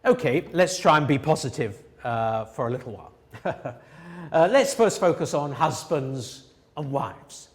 Okay, let's try and be positive for a little while. Let's first focus on husbands and wives.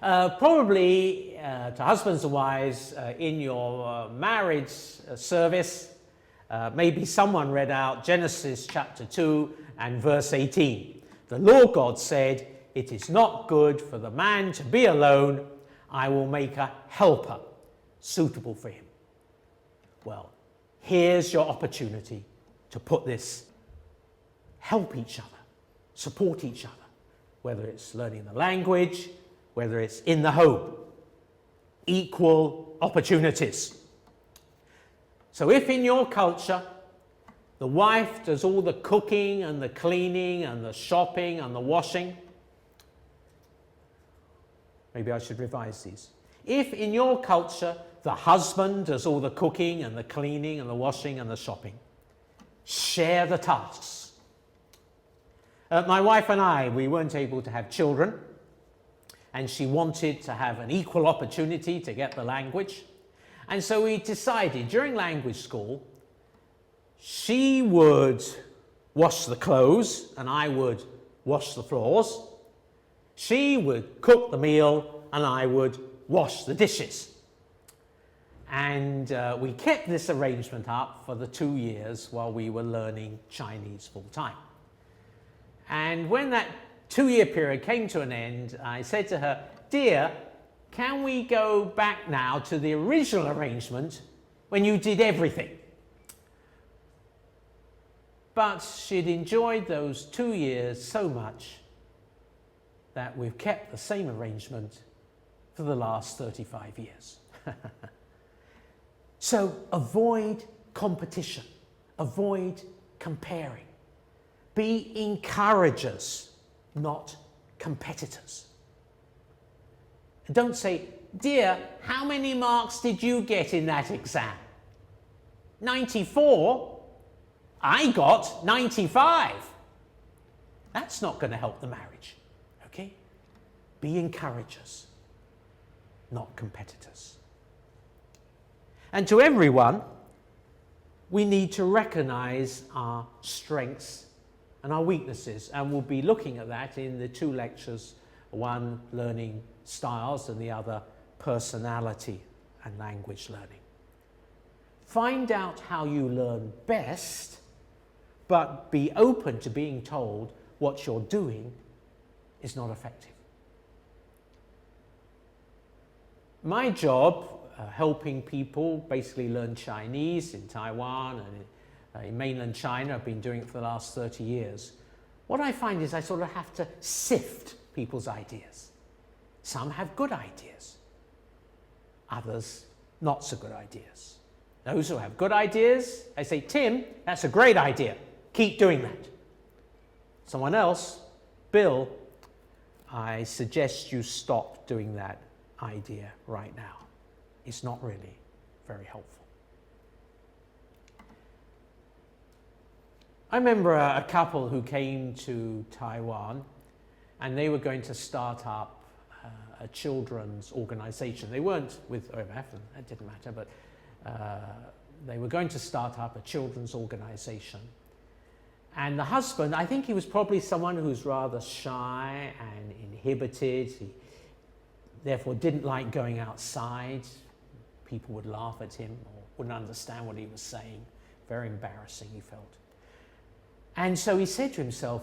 Probably to husbands and wives in your marriage service, maybe someone read out Genesis chapter 2 and verse 18. The Lord God said, "It is not good for the man to be alone. I will make a helper suitable for him." Well, here's your opportunity to put this, help each other, support each other, whether it's learning the language, whether it's in the home. Equal opportunities. So if in your culture the wife does all the cooking and the cleaning and the shopping and the washing, maybe I should revise these. If in your culture the husband does all the cooking and the cleaning and the washing and the shopping, share the tasks. My wife and I, we weren't able to have children, and she wanted to have an equal opportunity to get the language. And so we decided during language school, she would wash the clothes and I would wash the floors. She would cook the meal and I would wash the dishes. And we kept this arrangement up for the 2 years while we were learning Chinese full time. And when that 2-year period came to an end, I said to her, "Dear, can we go back now to the original arrangement when you did everything?" But she'd enjoyed those 2 years so much that we've kept the same arrangement for the last 35 years. So avoid competition, avoid comparing. Be encouragers, not competitors. And don't say, "Dear, how many marks did you get in that exam?" 94? I got 95. That's not going to help the marriage, okay? Be encouragers, not competitors. And to everyone, we need to recognize our strengths and our weaknesses, and we'll be looking at that in the 2 lectures, one learning styles and the other personality and language learning. Find out how you learn best, but be open to being told what you're doing is not effective. My job, helping people basically learn Chinese in Taiwan and in mainland China, I've been doing it for the last 30 years. What I find is I sort of have to sift people's ideas. Some have good ideas, others not so good ideas. Those who have good ideas, I say, "Tim, that's a great idea. Keep doing that." Someone else, "Bill, I suggest you stop doing that idea right now. It's not really very helpful." I remember a couple who came to Taiwan and they were going to start up a children's organization. They weren't with OMF, and that didn't matter, but they were going to start up a children's organization. And the husband, I think he was probably someone who's rather shy and inhibited. He therefore didn't like going outside. People would laugh at him or wouldn't understand what he was saying. Very embarrassing, he felt. And so he said to himself,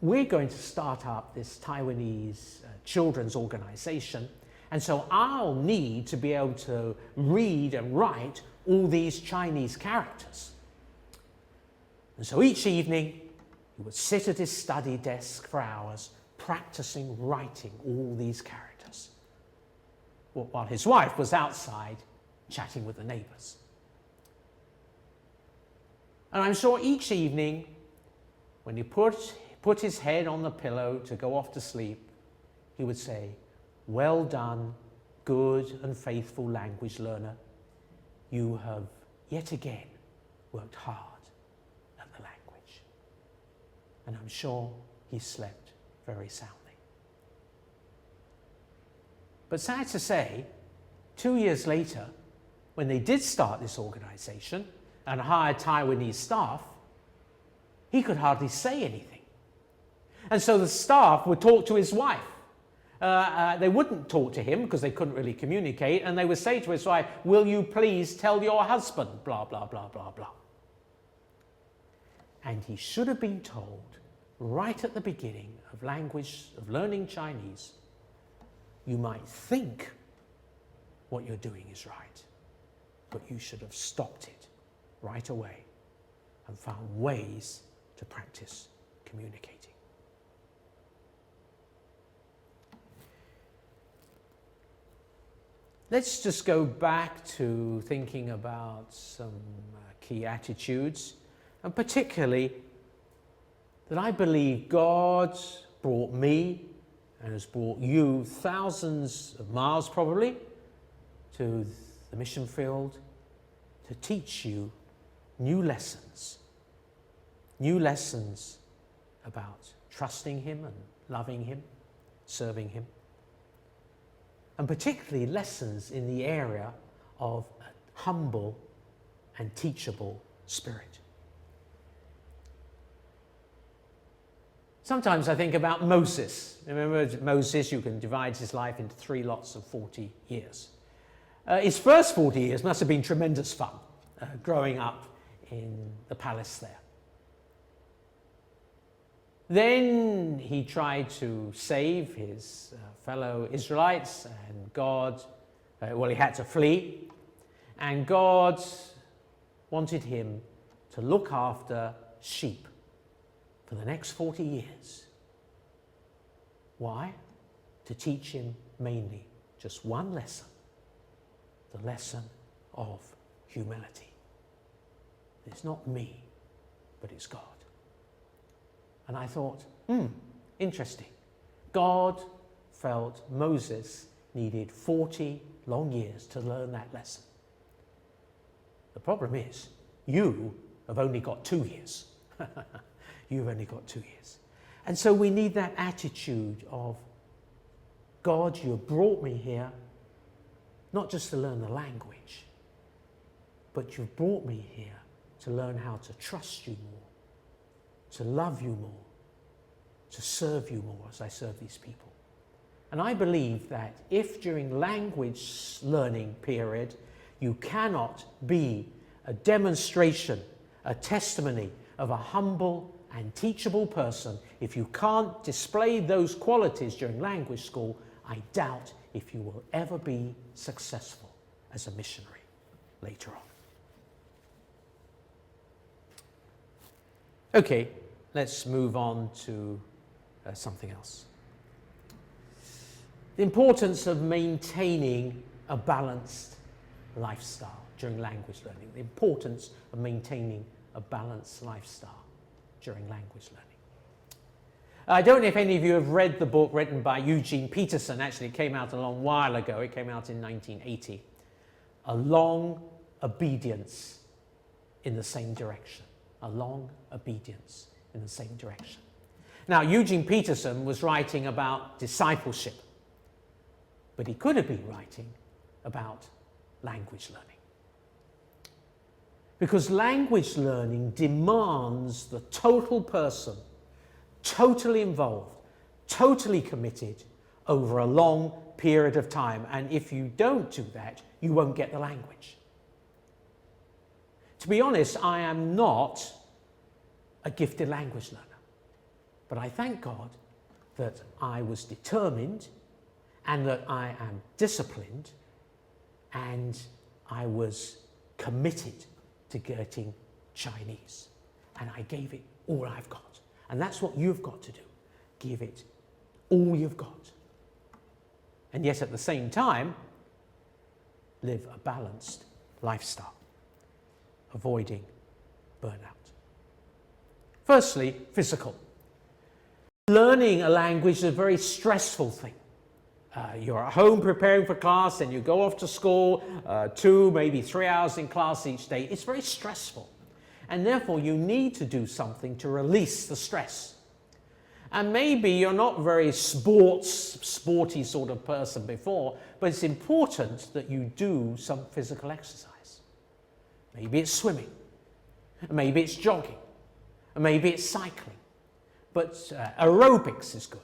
"We're going to start up this Taiwanese children's organization, and so I'll need to be able to read and write all these Chinese characters." And so each evening, he would sit at his study desk for hours, practicing writing all these characters, while his wife was outside chatting with the neighbors. And I'm sure each evening, when he put his head on the pillow to go off to sleep, he would say, "Well done, good and faithful language learner. You have yet again worked hard at the language." And I'm sure he slept very soundly. But sad to say, 2 years later, when they did start this organization, and hired Taiwanese staff, he could hardly say anything. And so the staff would talk to his wife. They wouldn't talk to him because they couldn't really communicate, and they would say to his wife, "Will you please tell your husband, blah, blah, blah, blah, blah." And he should have been told right at the beginning of learning Chinese, you might think what you're doing is right, but you should have stopped it right away and found ways to practice communicating. Let's just go back to thinking about some key attitudes, and particularly that I believe God brought me and has brought you thousands of miles probably to the mission field to teach you new lessons about trusting Him and loving Him, serving Him, and particularly lessons in the area of a humble and teachable spirit. Sometimes I think about Moses. Remember Moses, you can divide his life into 3 lots of 40 years. His first 40 years must have been tremendous fun, growing up in the palace there. Then he tried to save his fellow Israelites, and God, he had to flee, and God wanted him to look after sheep for the next 40 years. Why? To teach him mainly just one lesson, the lesson of humility. It's not me, but it's God. And I thought, interesting. God felt Moses needed 40 long years to learn that lesson. The problem is, you have only got 2 years. You've only got 2 years. And so we need that attitude of, God, you have brought me here, not just to learn the language, but you've brought me here to learn how to trust you more, to love you more, to serve you more as I serve these people. And I believe that if during language learning period you cannot be a demonstration, a testimony of a humble and teachable person, if you can't display those qualities during language school, I doubt if you will ever be successful as a missionary later on. Okay, let's move on to something else. The importance of maintaining a balanced lifestyle during language learning. The importance of maintaining a balanced lifestyle during language learning. I don't know if any of you have read the book written by Eugene Peterson. Actually, it came out a long while ago. It came out in 1980. A Long Obedience in the Same Direction. A Long Obedience in the Same Direction. Now, Eugene Peterson was writing about discipleship, but he could have been writing about language learning. Because language learning demands the total person, totally involved, totally committed over a long period of time. And if you don't do that, you won't get the language. To be honest, I am not a gifted language learner. But I thank God that I was determined and that I am disciplined and I was committed to getting Chinese. And I gave it all I've got. And that's what you've got to do. Give it all you've got. And yet at the same time, live a balanced lifestyle, avoiding burnout. Firstly, physical. Learning a language is a very stressful thing. You're at home preparing for class, and you go off to school, 2, maybe 3 hours in class each day. It's very stressful. And therefore, you need to do something to release the stress. And maybe you're not very sporty sort of person before, but it's important that you do some physical exercise. Maybe it's swimming. Maybe it's jogging. Maybe it's cycling. But aerobics is good.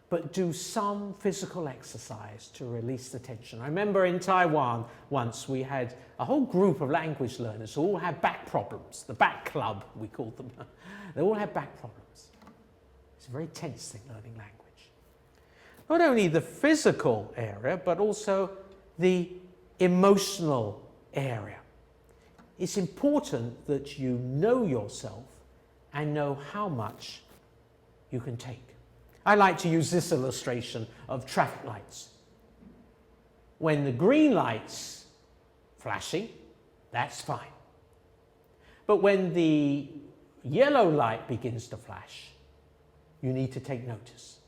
But do some physical exercise to release the tension. I remember in Taiwan once we had a whole group of language learners who all had back problems. The back club, we called them. They all had back problems. It's a very tense thing, learning language. Not only the physical area, but also the emotional area. It's important that you know yourself and know how much you can take. I like to use this illustration of traffic lights. When the green light's flashing, that's fine. But when the yellow light begins to flash, you need to take notice.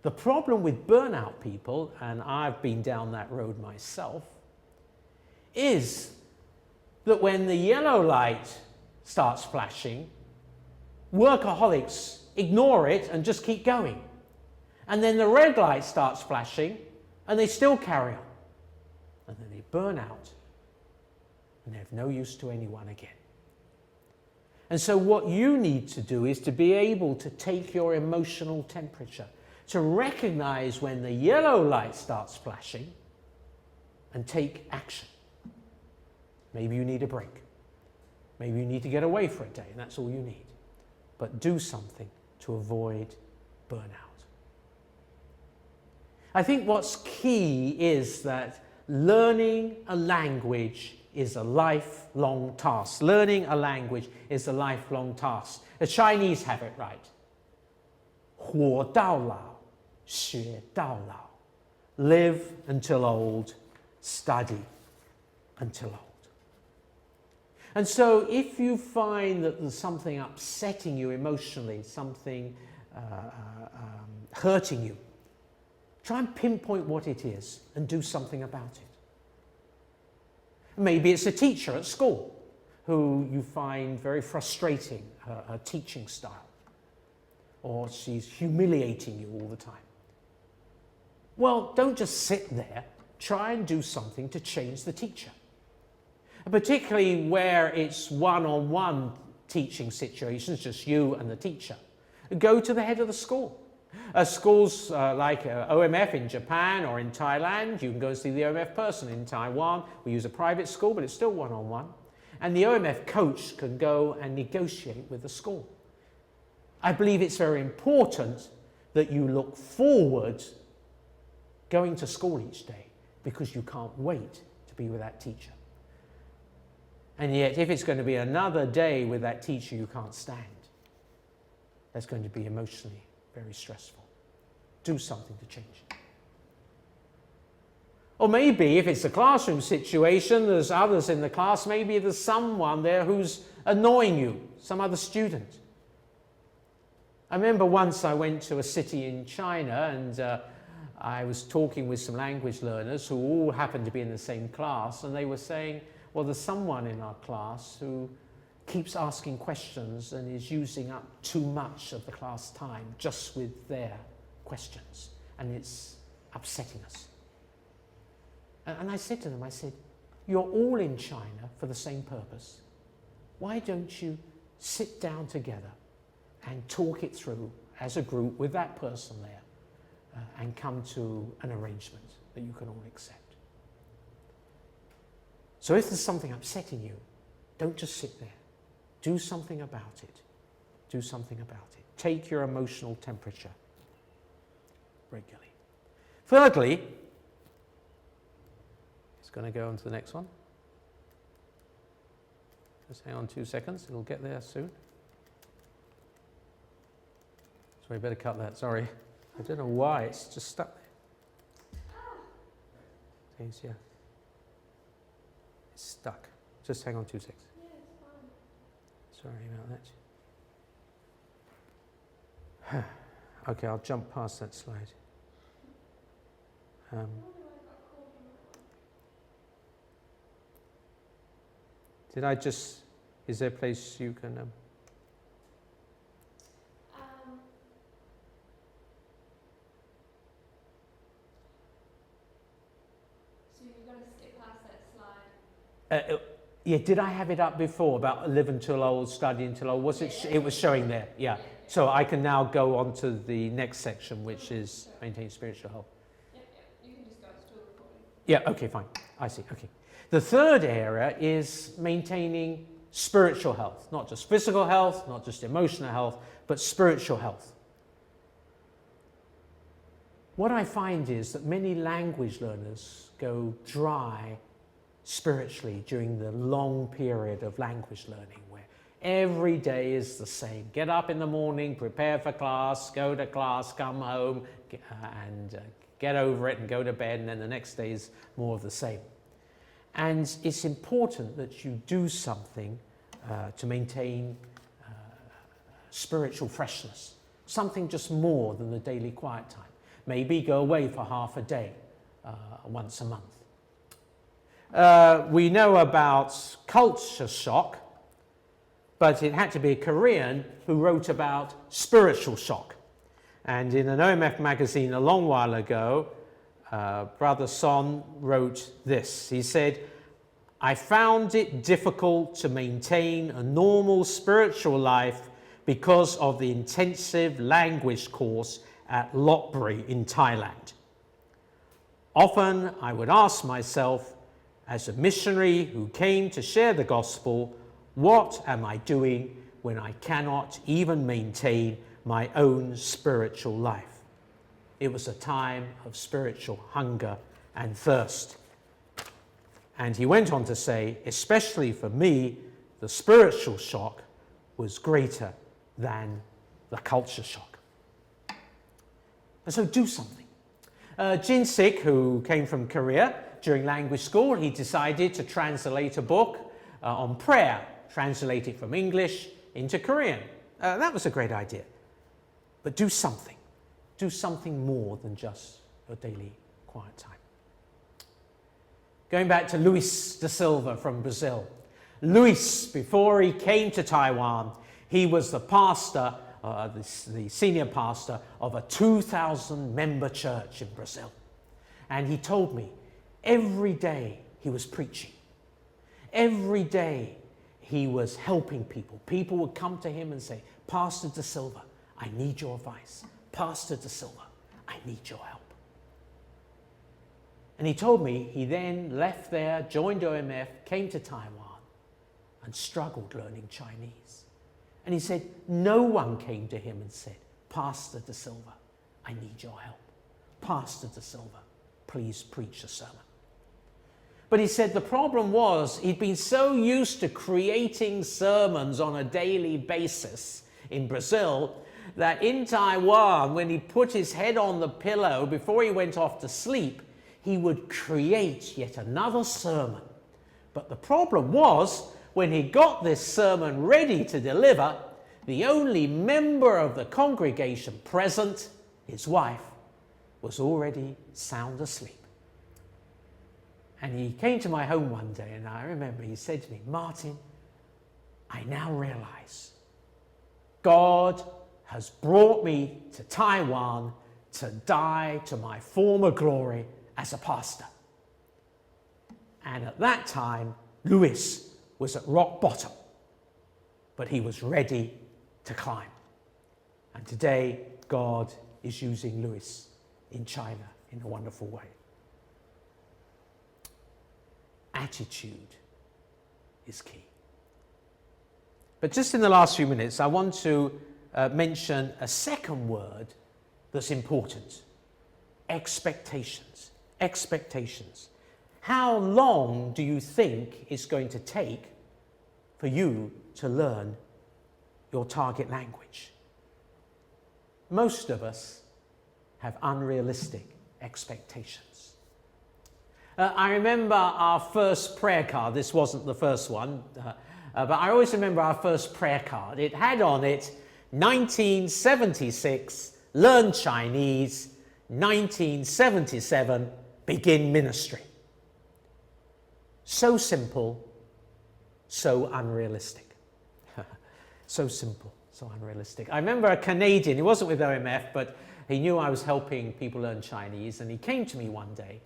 The problem with burnout people, and I've been down that road myself, is that when the yellow light starts flashing, workaholics ignore it and just keep going. And then the red light starts flashing and they still carry on. And then they burn out and they have no use to anyone again. And so what you need to do is to be able to take your emotional temperature, to recognize when the yellow light starts flashing and take action. Maybe you need a break. Maybe you need to get away for a day and that's all you need. But do something to avoid burnout. I think what's key is that learning a language is a lifelong task. Learning a language is a lifelong task. The Chinese have it right. 活到老，学到老. Live until old, study until old. And so if you find that there's something upsetting you emotionally, something hurting you, try and pinpoint what it is and do something about it. Maybe it's a teacher at school who you find very frustrating, her teaching style, or she's humiliating you all the time. Well, don't just sit there. Try and do something to change the teacher. Particularly where it's one-on-one teaching situations, just you and the teacher. Go to the head of the school. Schools like OMF in Japan or in Thailand, you can go and see the OMF person. In Taiwan, we use a private school, but it's still one-on-one. And the OMF coach can go and negotiate with the school. I believe it's very important that you look forward going to school each day because you can't wait to be with that teacher. And yet, if it's going to be another day with that teacher you can't stand, that's going to be emotionally very stressful. Do something to change it. Or maybe if it's a classroom situation, there's others in the class, maybe there's someone there who's annoying you, some other student. I remember once I went to a city in China and I was talking with some language learners who all happened to be in the same class, and they were saying, well, there's someone in our class who keeps asking questions and is using up too much of the class time just with their questions, and it's upsetting us. And I said to them, I said, you're all in China for the same purpose. Why don't you sit down together and talk it through as a group with that person there and come to an arrangement that you can all accept? So if there's something upsetting you, don't just sit there. Do something about it. Do something about it. Take your emotional temperature regularly. Thirdly, it's going to go on to the next one. Just hang on 2 seconds. It'll get there soon. So we better cut that. Sorry. I don't know why. It's just stuck there. Yeah. It's stuck. Just hang on 2 seconds. Yeah, it's fine. Sorry about that. Okay, I'll jump past that slide. Did I just, is there a place you can... So you're going to skip past that slide? Yeah, did I have it up before about live until old, study until old? Was it? It was showing there. Yeah. So I can now go on to the next section, which is maintain spiritual health. Yeah. You can just go to recording. Yeah. Okay. Fine. I see. Okay. The third area is maintaining spiritual health, not just physical health, not just emotional health, but spiritual health. What I find is that many language learners go dry spiritually during the long period of language learning, where every day is the same. Get up in the morning, prepare for class, go to class, come home, and get over it and go to bed, and then the next day is more of the same. And it's important that you do something to maintain spiritual freshness, something just more than the daily quiet time. Maybe go away for half a day once a month. We know about culture shock, but it had to be a Korean who wrote about spiritual shock. And in an OMF magazine a long while ago, Brother Son wrote this. He said, "I found it difficult to maintain a normal spiritual life because of the intensive language course at Lokburi in Thailand. Often I would ask myself, as a missionary who came to share the gospel, what am I doing when I cannot even maintain my own spiritual life?" It was a time of spiritual hunger and thirst. And he went on to say, especially for me, the spiritual shock was greater than the culture shock. And so do something. Jin Sik, who came from Korea during language school, he decided to translate a book on prayer, translate it from English into Korean. That was a great idea. But do something. Do something more than just your daily quiet time. Going back to Luis da Silva from Brazil. Luis, before he came to Taiwan, he was the pastor, the senior pastor of a 2,000 member church in Brazil. And he told me every day he was preaching. Every day he was helping people. People would come to him and say, "Pastor da Silva, I need your advice. Pastor da Silva, I need your help." And he told me he then left there, joined OMF, came to Taiwan, and struggled learning Chinese. And he said no one came to him and said, "Pastor da Silva, I need your help. Pastor da Silva, please preach a sermon." But he said the problem was he'd been so used to creating sermons on a daily basis in Brazil that in Taiwan, when he put his head on the pillow before he went off to sleep, he would create yet another sermon. But the problem was, when he got this sermon ready to deliver, the only member of the congregation present, his wife, was already sound asleep. And he came to my home one day, and I remember he said to me, "Martin, I now realize God has brought me to Taiwan to die to my former glory as a pastor." And at that time, Luis was at rock bottom, but he was ready to climb. And today, God is using Luis in China in a wonderful way. Attitude is key. But just in the last few minutes, I want to mention a second word that's important. Expectations. Expectations. How long do you think it's going to take for you to learn your target language? Most of us have unrealistic expectations. I remember our first prayer card. This wasn't the first one, but I always remember our first prayer card. It had on it 1976, learn Chinese, 1977, begin ministry. So simple, so unrealistic. So simple, so unrealistic. I remember a Canadian, he wasn't with OMF, but he knew I was helping people learn Chinese, and he came to me one day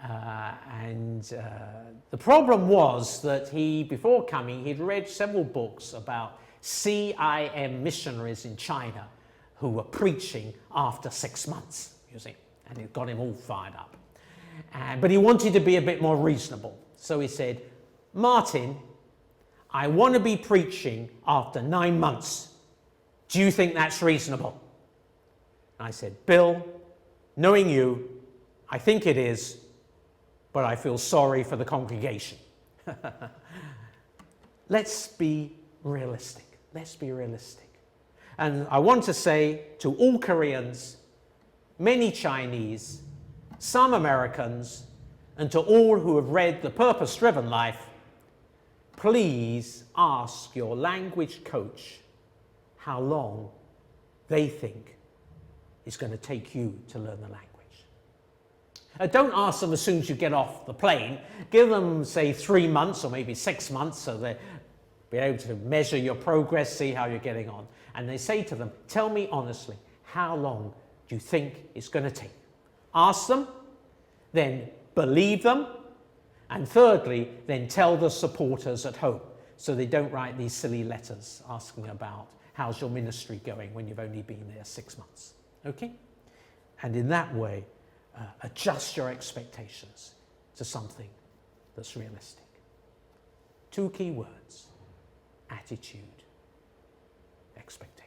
The problem was that before coming, he'd read several books about CIM missionaries in China who were preaching after 6 months, you see, and it got him all fired up. But he wanted to be a bit more reasonable. So he said, Martin, I want to be preaching after 9 months. Do you think that's reasonable? And I said, Bill, knowing you, I think it is, but I feel sorry for the congregation. Let's be realistic. Let's be realistic. And I want to say to all Koreans, many Chinese, some Americans, and to all who have read The Purpose-Driven Life, please ask your language coach how long they think it's going to take you to learn the language. Don't ask them as soon as you get off the plane. Give them, say, 3 months or maybe 6 months so they'll be able to measure your progress, see how you're getting on. And they say to them, tell me honestly, how long do you think it's going to take? Ask them, then believe them, and thirdly, then tell the supporters at home so they don't write these silly letters asking about how's your ministry going when you've only been there 6 months. Okay? And in that way, adjust your expectations to something that's realistic. 2 key words: attitude, expectation.